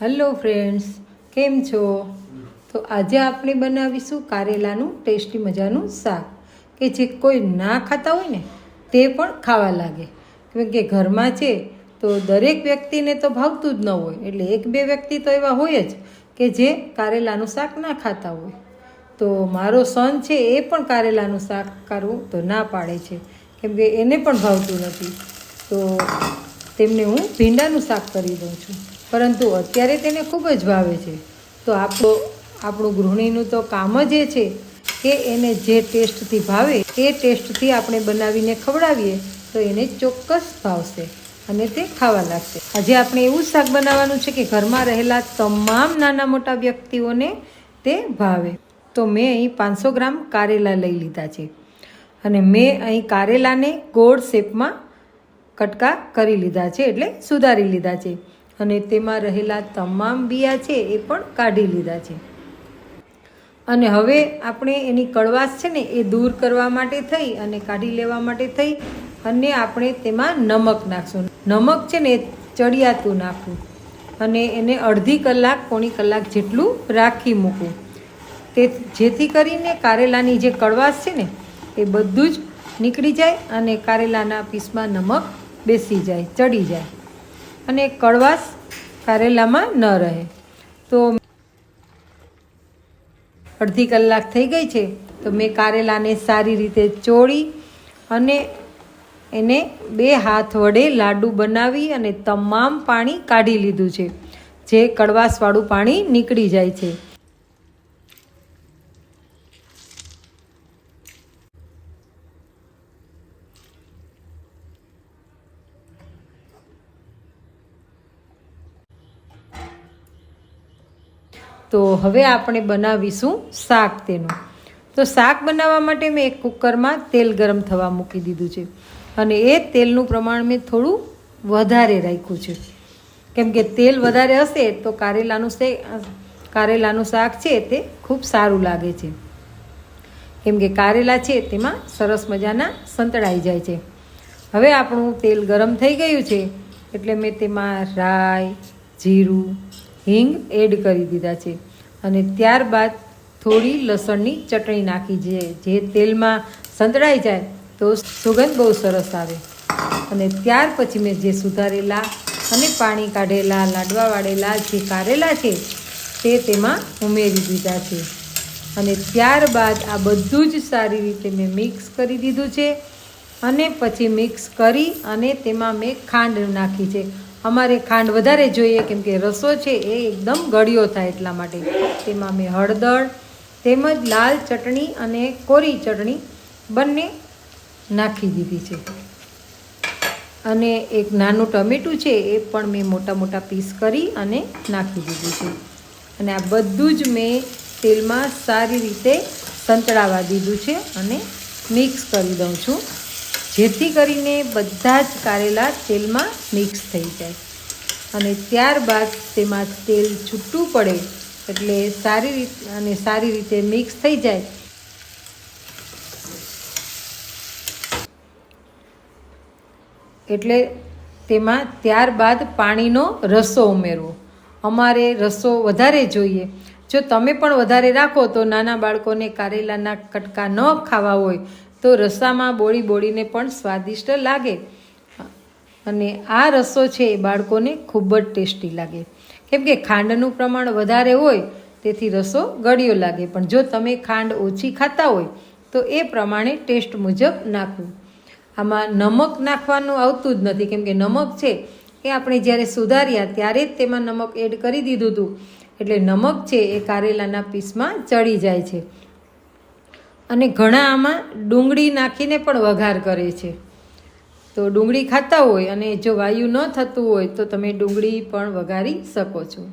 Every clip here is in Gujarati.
હેલો ફ્રેન્ડ્સ, કેમ છો? તો આજે આપણે બનાવીશું કારેલાનું ટેસ્ટી મજાનું શાક કે જે કોઈ ના ખાતા હોય ને તે પણ ખાવા લાગે. કેમ કે ઘરમાં છે તો દરેક વ્યક્તિને તો ભાવતું જ ન હોય, એટલે એક બે વ્યક્તિ તો એવા હોય જ કે જે કારેલાનું શાક ના ખાતા હોય. તો મારો સન છે એ પણ કારેલાનું શાક કરવું તો ના પાડે છે, કેમ કે એને પણ ભાવતું નથી. તો તેમને હું ભીંડાનું શાક કરી દઉં છું, પરંતુ અત્યારે તેને ખૂબ જ ભાવે છે. તો આપણું ગૃહિણીનું તો કામ જ એ છે કે એને જે ટેસ્ટથી ભાવે એ ટેસ્ટથી આપણે બનાવીને ખવડાવીએ તો એને ચોક્કસ ભાવશે અને તે ખાવા લાગશે. આજે આપણે એવું શાક બનાવવાનું છે કે ઘરમાં રહેલા તમામ નાના મોટા વ્યક્તિઓને તે ભાવે. તો મેં અહીં 500 ગ્રામ કારેલા લઈ લીધા છે અને મેં અહીં કારેલાને ગોળ શેપમાં કટકા કરી લીધા છે, એટલે સુધારી લીધા છે. અને તેમાં રહેલા તમામ બિયા છે એ પણ કાઢી લીધા છે. અને હવે આપણે એની કડવાશ છે ને એ દૂર કરવા માટે થઈ અને કાઢી લેવા માટે થઈ અને આપણે તેમાં નમક નાખશું. નમક છે ને એ ચડિયાતું નાખવું અને એને અડધી કલાક પોણી કલાક જેટલું રાખી મૂકવું, તે જેથી કરીને કારેલાની જે કડવાશ છે ને એ બધું જ નીકળી જાય અને કારેલાના પીસમાં નમક બેસી જાય, ચડી જાય અને કડવાશ કારેલામાં ન રહે. તો અડધી કલાક થઈ ગઈ છે તો મેં કારેલાને સારી રીતે ચોળી અને એને 2 હાથ વડે લાડુ બનાવી અને તમામ પાણી કાઢી લીધું છે, જે કડવાશવાળું પાણી નીકળી જાય છે. તો હવે આપણે બનાવીશું શાક તેનું. તો શાક બનાવવા માટે મેં એક કુકરમાં તેલ ગરમ થવા મૂકી દીધું છે અને એ તેલનું પ્રમાણ મેં થોડું વધારે રાખ્યું છે, કેમ કે તેલ વધારે હશે તો કારેલાનું શાક છે તે ખૂબ સારું લાગે છે, કેમ કે કારેલા છે તેમાં સરસ મજાના સંતળાઈ જાય છે. હવે આપણું તેલ ગરમ થઈ ગયું છે એટલે મેં તેમાં રાઈ, જીરું, હિંગ એડ કરી દીધા છે અને ત્યારબાદ થોડી લસણની ચટણી નાખી છે, જે તેલમાં સંતળાઈ જાય તો સુગંધ બહુ સરસ આવે. અને ત્યાર પછી મેં જે સુધારેલા અને પાણી કાઢેલા લાડવા વાળેલા જે કારેલા છે તે તેમાં ઉમેરી દીધા છે અને ત્યારબાદ આ બધું જ સારી રીતે મેં મિક્સ કરી દીધું છે. અને પછી મિક્સ કરી અને તેમાં મેં ખાંડ નાખી છે. અમારે ખાંડ વધારે જોઈએ, કેમ કે રસો છે એ એકદમ ગળ્યો થાય એટલા માટે. તેમાં મેં હળદર તેમજ લાલ ચટણી અને કોરી ચટણી બંને નાખી દીધી છે. અને એક નાનું ટમેટું છે એ પણ મેં મોટા મોટા પીસ કરી અને નાખી દીધું છે. અને આ બધું જ મેં તેલમાં સારી રીતે સંતળાવા દીધું છે અને મિક્સ કરી દઉં છું, જેથી કરીને બધા જ કારેલા તેલમાં મિક્સ થઈ જાય. અને ત્યારબાદ તેમાં તેલ છૂટું પડે એટલે સારી રીતે મિક્સ થઈ જાય એટલે તેમાં ત્યારબાદ પાણીનો રસો ઉમેરવો. અમારે રસો વધારે જોઈએ. જો તમે પણ વધારે રાખો તો નાના બાળકોને કારેલાના કટકા ન ખાવા હોય તો રસામાં બોળીને પણ સ્વાદિષ્ટ લાગે. અને આ રસો છે એ બાળકોને ખૂબ જ ટેસ્ટી લાગે, કેમ કે ખાંડનું પ્રમાણ વધારે હોય તેથી રસો ગળ્યો લાગે. પણ જો તમે ખાંડ ઓછી ખાતા હોય તો એ પ્રમાણે ટેસ્ટ મુજબ નાખવું. આમાં નમક નાખવાનું આવતું જ નથી, કેમ કે નમક છે એ આપણે જ્યારે સુધાર્યા ત્યારે જ તેમાં નમક એડ કરી દીધું હતું, એટલે નમક છે એ કારેલાના પીસમાં ચડી જાય છે. અને ઘણા આમાં ડુંગળી નાખીને પણ વઘાર કરે છે. તો ડુંગળી ખાતા હોય અને જો વાયુ ન થતું હોય તો તમે ડુંગળી પણ વઘારી શકો છો.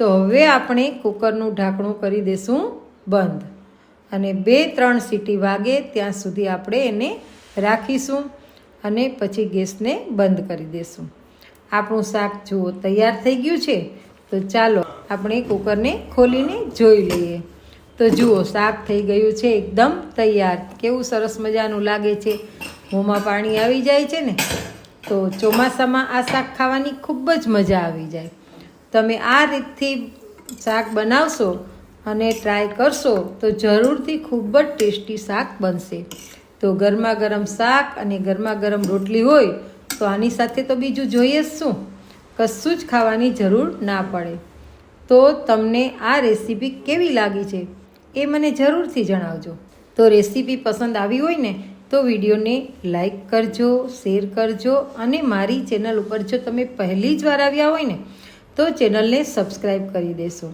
તો હવે આપણે કુકરનું ઢાંકણું કરી દઈશું બંધ અને 2-3 સીટી વાગે ત્યાં સુધી આપણે એને રાખીશું અને પછી ગેસને બંધ કરી દઈશું. આપણું શાક જુઓ તૈયાર થઈ ગયું છે. તો ચાલો આપણે કુકરને ખોલીને જોઈ લઈએ. તો જુઓ શાક થઈ ગયું છે એકદમ તૈયાર. કેવું સરસ મજાનું લાગે છે, મોંમાં પાણી આવી જાય છે ને. તો ચોમાસામાં આ શાક ખાવાની ખૂબ જ મજા આવી જાય. તમે આ રીતથી શાક બનાવશો અને ટ્રાય કરશો તો જરૂરથી ખૂબ જ ટેસ્ટી શાક બનશે. તો ગરમા ગરમ શાક અને ગરમા ગરમ રોટલી હોય તો આની સાથે તો બીજું જોઈએ જ શું, કશું જ ખાવાની જરૂર ના પડે. તો તમને આ રેસીપી કેવી લાગી છે એ મને જરૂરથી જણાવજો. તો રેસીપી પસંદ આવી હોય ને તો વિડીયોને લાઈક કરજો, શેર કરજો અને મારી ચેનલ ઉપર જો તમે પહેલી જ વાર આવ્યા હોય ને તો ચેનલને સબસ્ક્રાઈબ કરી દેશો.